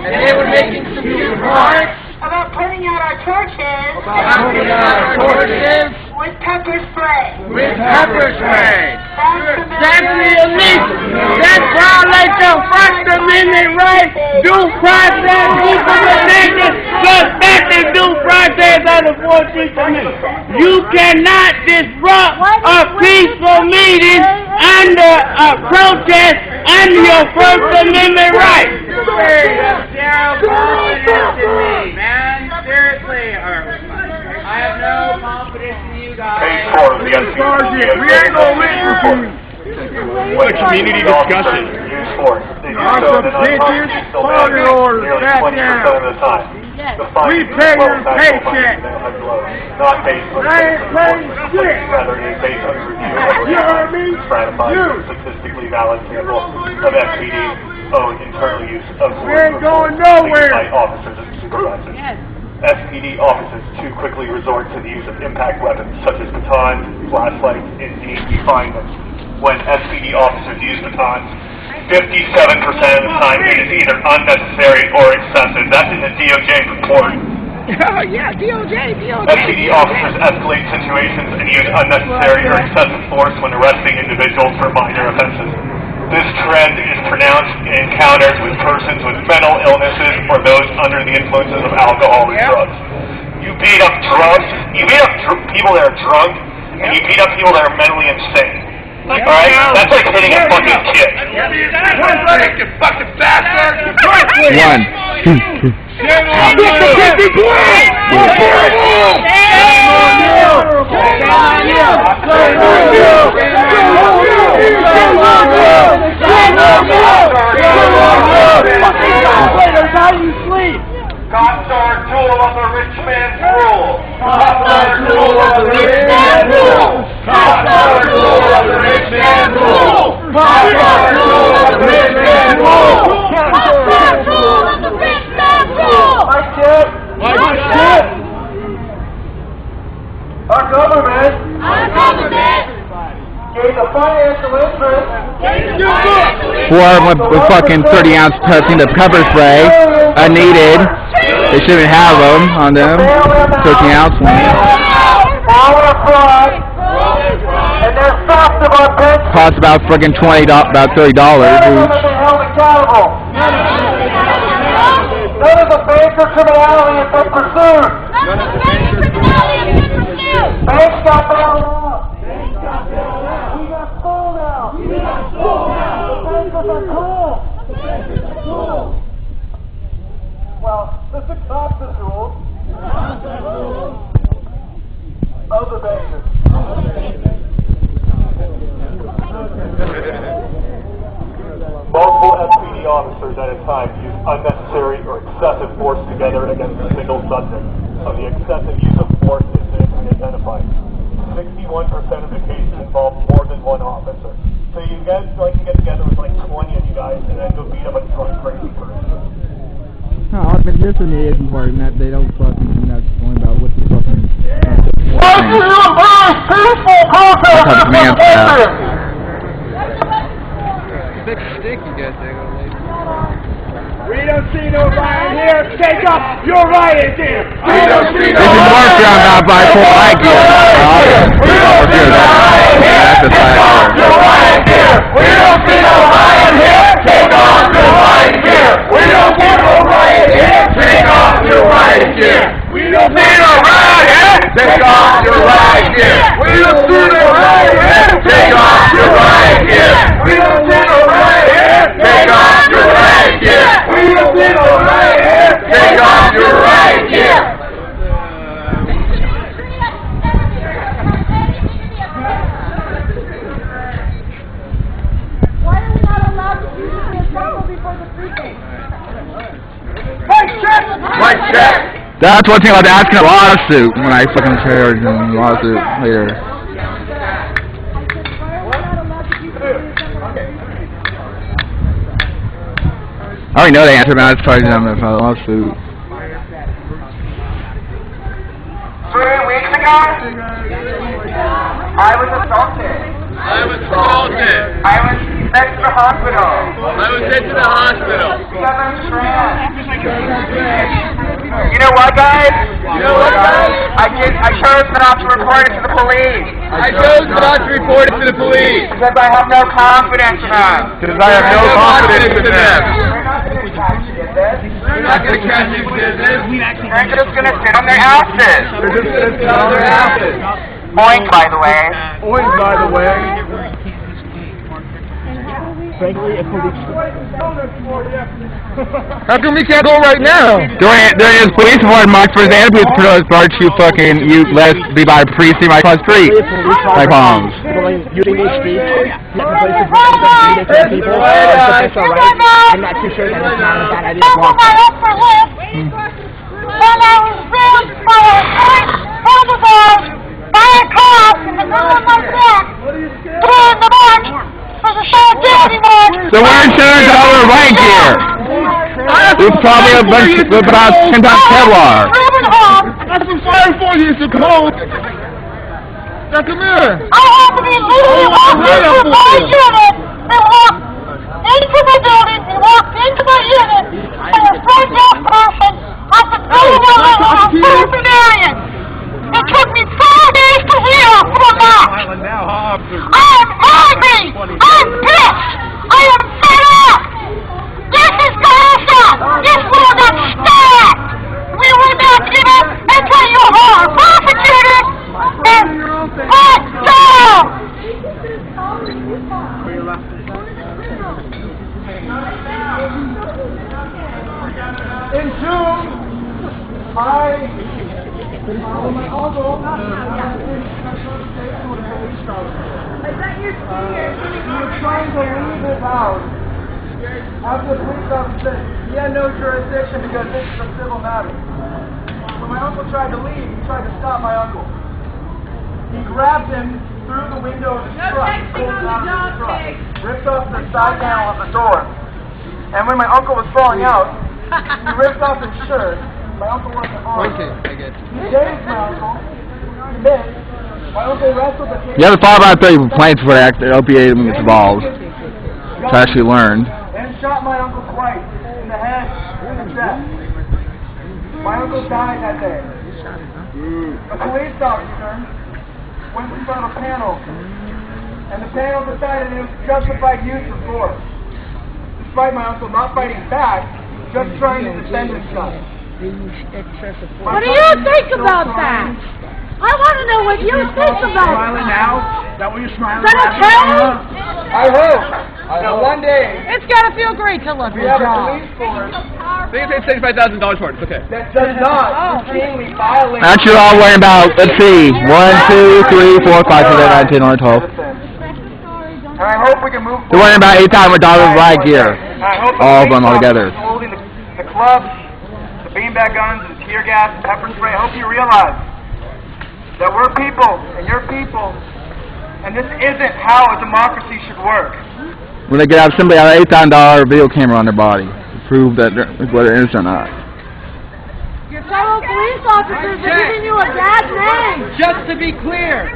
And they were making stupid remarks about putting out our torches with pepper spray. That's illegal. That violates the First Amendment right, due process, equal protection, suspected due process of the 14th Amendment. You cannot disrupt a peaceful meeting under a protest under your First Amendment right. Seriously, I have no confidence in you guys. Page 4 of the NCAA. We ain't gonna listen to you. What a community discussion. Use force. They do so in an unconstitutional manner nearly 20% of the time. The We pay your paycheck. Not based on rather it is based on review of stratified statistically valid sample of FPD's own internal use of force by officers and supervisors. SPD officers too quickly resort to the use of impact weapons such as batons, flashlights, and indeed we find them. When SPD officers use batons, 57% of the time it is either unnecessary or excessive. That's in the DOJ report. Oh, yeah, DOJ. SPD officers escalate situations and use unnecessary or excessive force when arresting individuals for minor offenses. This trend is pronounced in encounters with persons with mental illnesses or those under the influences of alcohol and drugs. You beat up people that are drunk, and you beat up people that are mentally insane. Alright? That's like hitting a fucking kid. You fucking bastard! One. Cops are a tool of the rich man's rule. Cops are a tool of the rich man's rule. Cops are a tool of the rich man's rule. Cops are a tool of the rich man's rule. Cops are a tool of the rich man's rule. Our government gave the financial interest With fucking 30-ounce pussy to pepper spray, unneeded. They shouldn't have them on them. 13-ounce one. Costs about fucking $30 each. None of the banker criminality has been pursued. Banks got bailed out. We got sold out. The bankers are cool. Well, this is not the rules of the bankers. Multiple SPD officers at a time use unnecessary or excessive force together against a single subject. Of the excessive use of force incidents we identified, 61% of the cases involve more than one officer. So you guys like to get together with like 20 of you guys and then go beat up a drunk crazy person. No, but this one is important that they don't fucking do that point about what the fucking... Why do you embrace peaceful protest? Big stick you guys there, lady. We don't see no riot here. Take up your riot gear. We don't see no riot here. Out by full riot gear. We don't see no riot here. Take off your riot gear. We don't see no riot here. Take off your riot gear. We don't see no riot here. Take off your riot gear. We don't see no riot here. Take off your riot gear. We don't see no riot here. Take off your riot gear. We don't see no riot here. Take off your riot gear. We don't see no riot here. Take off your riot gear. Why are we not allowed to use the assemble before the precinct? Mic check. That's one thing I'll be asking a lawsuit when I fucking hear a lawsuit later. I already know the answer, but I just probably them if I lawsuit. 3 weeks ago, I was assaulted. I was assaulted. I was sent to the hospital. I was sent to the hospital. You know what, guys? I chose not to report it to the police. I chose not to report it to the police. Because I have no confidence in them. Because I have no confidence in them. They're not going to catch this business. They're just going to sit on their asses. They're just going to sit on their asses. Oink, by the way. Oink, by the way. Frankly, if police... How come we can't go right now? During his police report, March for his ambulance patrols, you fucking, you let us be by precinct right across the street. Like bombs. Using these streets, different places for different people, that's alright. I'm not too sure that it's not a bad idea to walk. When I was raped by a bodyguard, by a cop, in the middle of my neck, during the march for the Show Daddy march. So we're insurance all over right here. It's probably a bunch of about 10 times Kevlar. That's some fire for you, so come. Now come here. I had to be literally walked into my unit and walked into the building and walked into my unit and a front person at the disciplinarian. It took me 4 days to heal from a match. I am angry. I'm pissed. I am fed up. This is Gaza. This will not stand. We will not give up until you are prosecuted and put down. In June, my uncle he was trying to leave his house after the police officer said he had no jurisdiction because this is a civil matter. When my uncle tried to leave, he tried to stop my uncle. He grabbed him through the window of his truck, pulled him out of his truck, ripped off the side panel of the door. And when my uncle was falling out, he ripped off his shirt. My uncle wasn't on. He gave my uncle. He missed. My uncle wrestled the case. You have to follow about 30 complaints before the opiate gets involved. To actually learn. And shot my uncle twice in the head and the chest. My uncle died that day. A police officer went in front of a panel, and the panel decided it was justified use of force. Despite my uncle not fighting back, just trying to defend himself. What do you think about that? I want to know what you think about Smiling that. now? Is that what you're smiling? Is that okay? I hope that one day It's got to feel great to love we your have a job. police force They can pay $75,000 for it. It's okay. that does not routinely violate. That's you're all worrying about, let's see, 1, 2, 3, 4, 5, 6, 7, 8, 9, 10, 11, 12. And I hope we can move They're worrying about $8,000 right here. I hope All of them all together. holding the clubs, the beanbag guns, the tear gas, the pepper spray. I hope you realize that we're people and you're people, and this isn't how a democracy should work. When they get out, somebody out an $8,000 video camera on their body to prove that whether they're innocent or not. Your fellow police officers are giving you a bad name. Just to be clear,